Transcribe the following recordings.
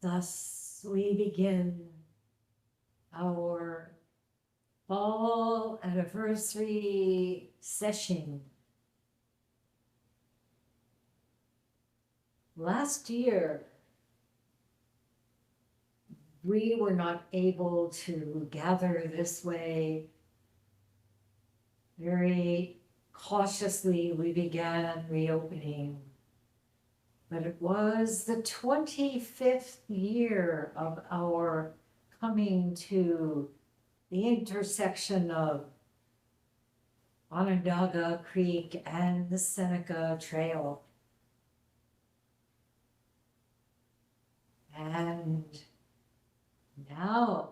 Thus we begin our fall anniversary session. Last year, we were not able to gather this way. Very cautiously, we began reopening. But it was the 25th year of our coming to the intersection of Onondaga Creek and the Seneca Trail. And now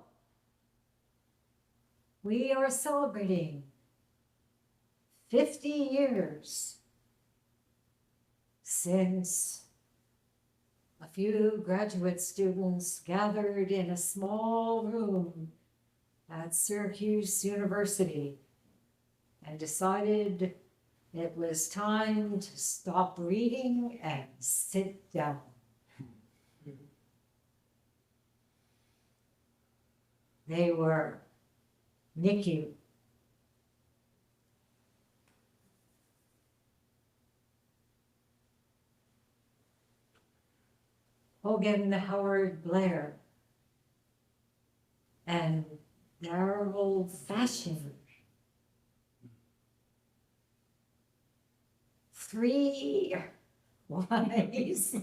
we are celebrating 50 years since a few graduate students gathered in a small room at Syracuse University and decided it was time to stop reading and sit down. They were NICU, Hogan Howard Blair, and Darrell Fashion. 3 wise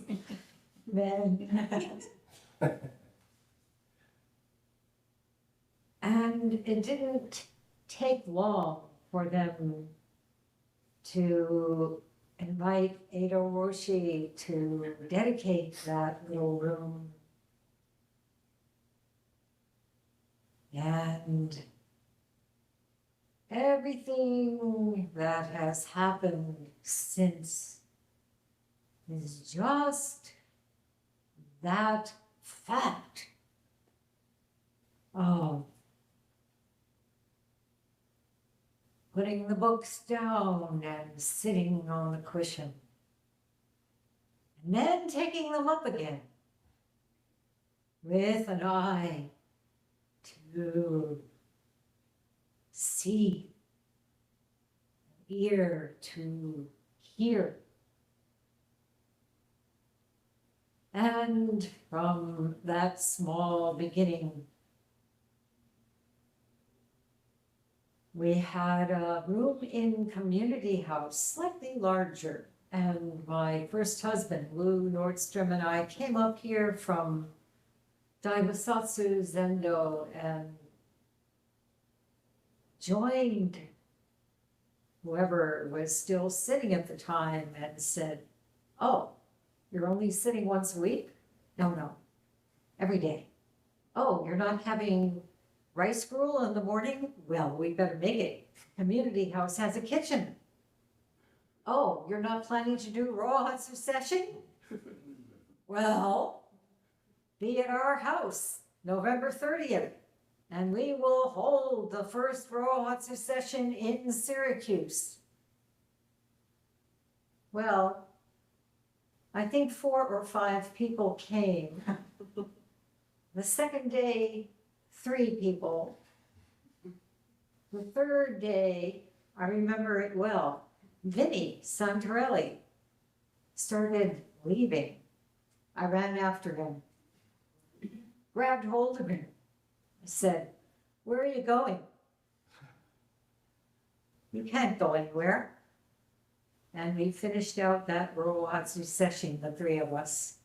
men. And it didn't take long for them to invite Ada Roshi to dedicate that little room. And everything that has happened since is just that fact. Oh, putting the books down and sitting on the cushion, and then taking them up again with an eye to see, an ear to hear. And from that small beginning, we had a room in Community House, slightly larger, and my first husband, Lou Nordstrom, and I came up here from Daibasatsu Zendo and joined whoever was still sitting at the time and said, "Oh, you're only sitting once a week?" No, every day. "Oh, you're not having rice gruel in the morning? Well, we better make it. Community House has a kitchen." "Oh, you're not planning to do Rohatsu session? Well, be at our house November 30th, and we will hold the first Rohatsu session in Syracuse." Well, I think 4 or 5 people came. The second day, 3 people. The third day, I remember it well, Vinny Santarelli started leaving. I ran after him, grabbed hold of him. I said, "Where are you going?" "You can't go anywhere." And we finished out that Rohatsu session, the 3 of us.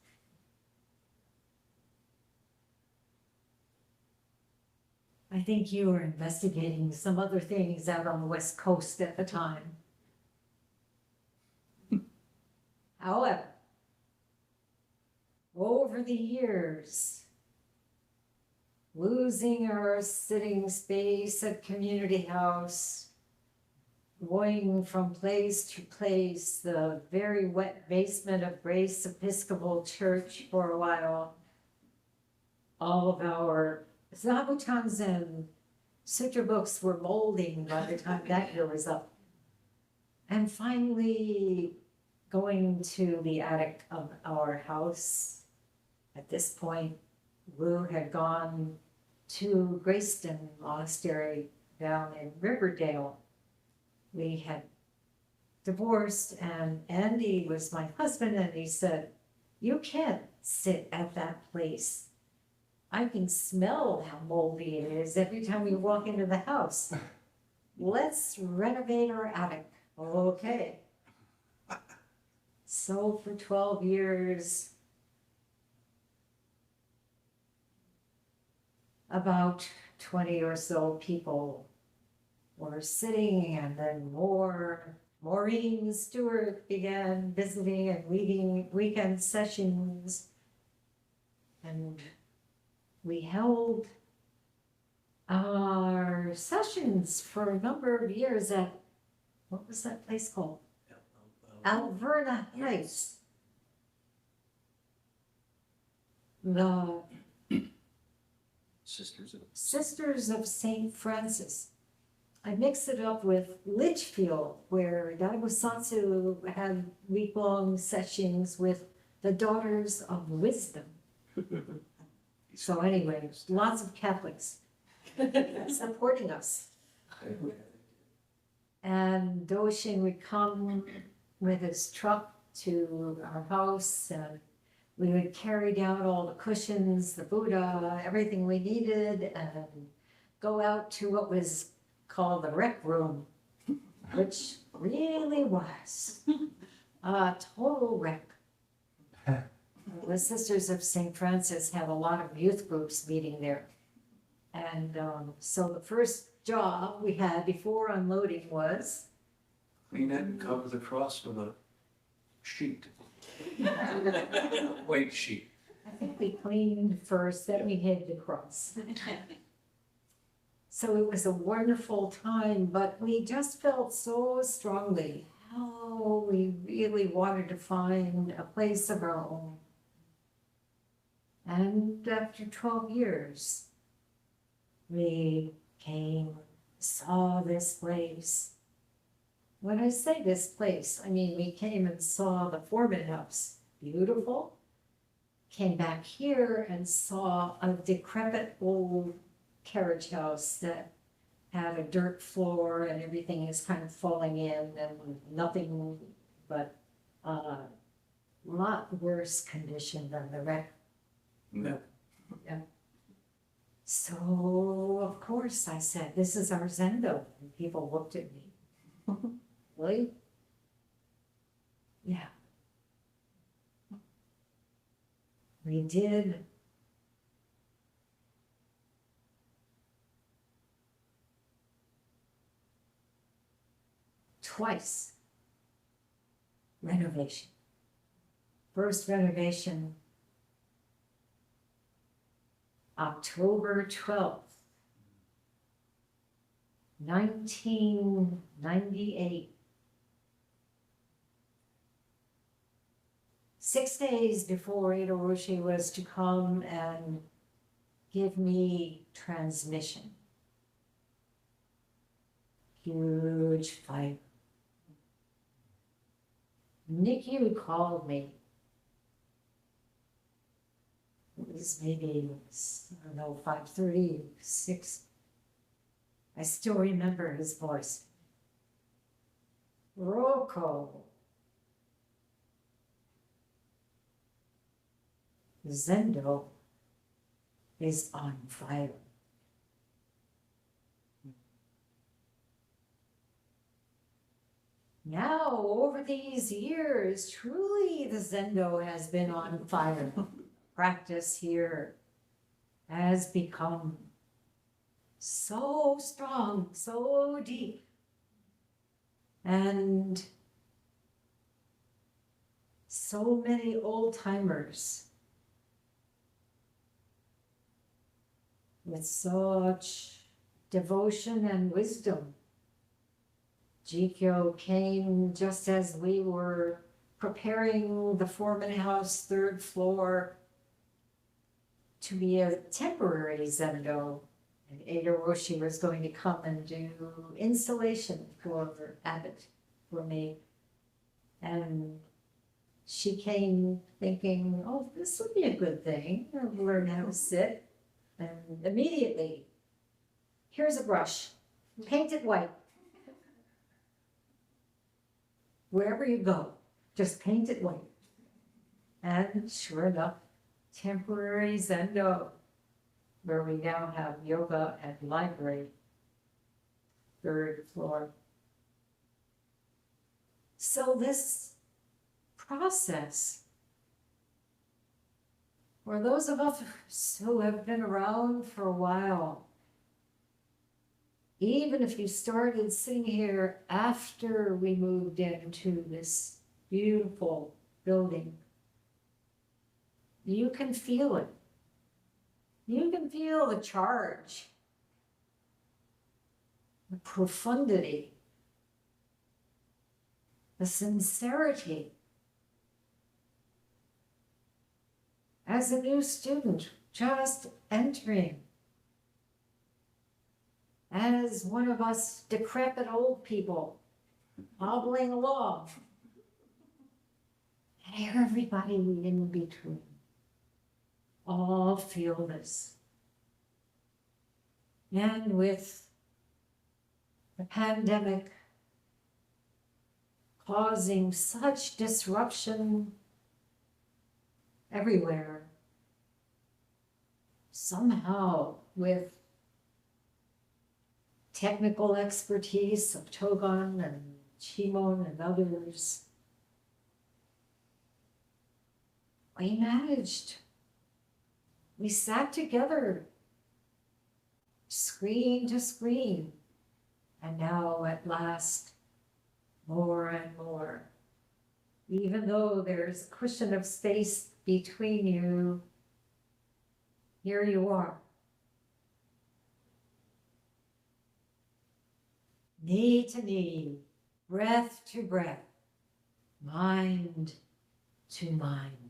I think you were investigating some other things out on the West Coast at the time. However, over the years, losing our sitting space at Community House, going from place to place, the very wet basement of Grace Episcopal Church for a while, all of our Zabutans and sutra books were molding by the time that year was up. And finally going to the attic of our house At this point, Wu had gone to Greyston Monastery down in Riverdale. We had divorced, and Andy was my husband, and he said, "You can't sit at that place. I can smell how moldy it is every time we walk into the house. Let's renovate our attic." Okay. So for 12 years, about 20 or so people were sitting, and then more. Maureen Stewart began visiting and leading weekend sessions, and we held our sessions for a number of years at, what was that place called? Alverna Heights. The Sisters of St. Francis. I mixed it up with Litchfield, where Daigo Satsu had week-long sessions with the Daughters of Wisdom. So anyway, lots of Catholics supporting us. And Doshin would come with his truck to our house, and we would carry down all the cushions, the Buddha, everything we needed, and go out to what was called the rec room, which really was a total wreck. The Sisters of St. Francis had a lot of youth groups meeting there. And so the first job we had before unloading was clean it and cover the cross with a sheet. White sheet. I think we cleaned first, then we hid the cross. So it was a wonderful time, but we just felt so strongly how we really wanted to find a place of our own. And after 12 years, we came, saw this place. When I say this place, I mean we came and saw the Foreman House, beautiful. Came back here and saw a decrepit old carriage house that had a dirt floor and everything is kind of falling in and nothing but a lot worse condition than the wreck. Yeah. Yeah. So, of course, I said, "This is our Zendo." And people looked at me. Really? Yeah. We did twice renovation. First renovation, October 12th, 1998. 6 days before Shinge Roshi was to come and give me transmission. Huge fight. Nikki called me. It was maybe, I don't know, 5:30, 6. I still remember his voice. "Roko. Zendo is on fire." Now, over these years, truly the Zendo has been on fire. Practice here has become so strong, so deep. And so many old timers with such devotion and wisdom. Jikyo came just as we were preparing the Foreman House 3rd floor to be a temporary Zendo. And Shinge Roshi was going to come and do installation for Abbott, for me. And she came thinking, oh, this would be a good thing, I'll learn how to sit. And immediately, here's a brush, paint it white. Wherever you go, just paint it white. And sure enough, temporary Zendo, where we now have yoga and library, 3rd floor. So this process, for those of us who have been around for a while, even if you started sitting here after we moved into this beautiful building, you can feel it. You can feel the charge, the profundity, the sincerity. As a new student, just entering, as one of us decrepit old people hobbling along, and everybody in between all feel this. And with the pandemic causing such disruption everywhere, somehow with technical expertise of Togon and Chimon and others, we managed. We sat together, screen to screen, and now at last, more and more. Even though there's a cushion of space between you, here you are. Knee to knee, breath to breath, mind to mind.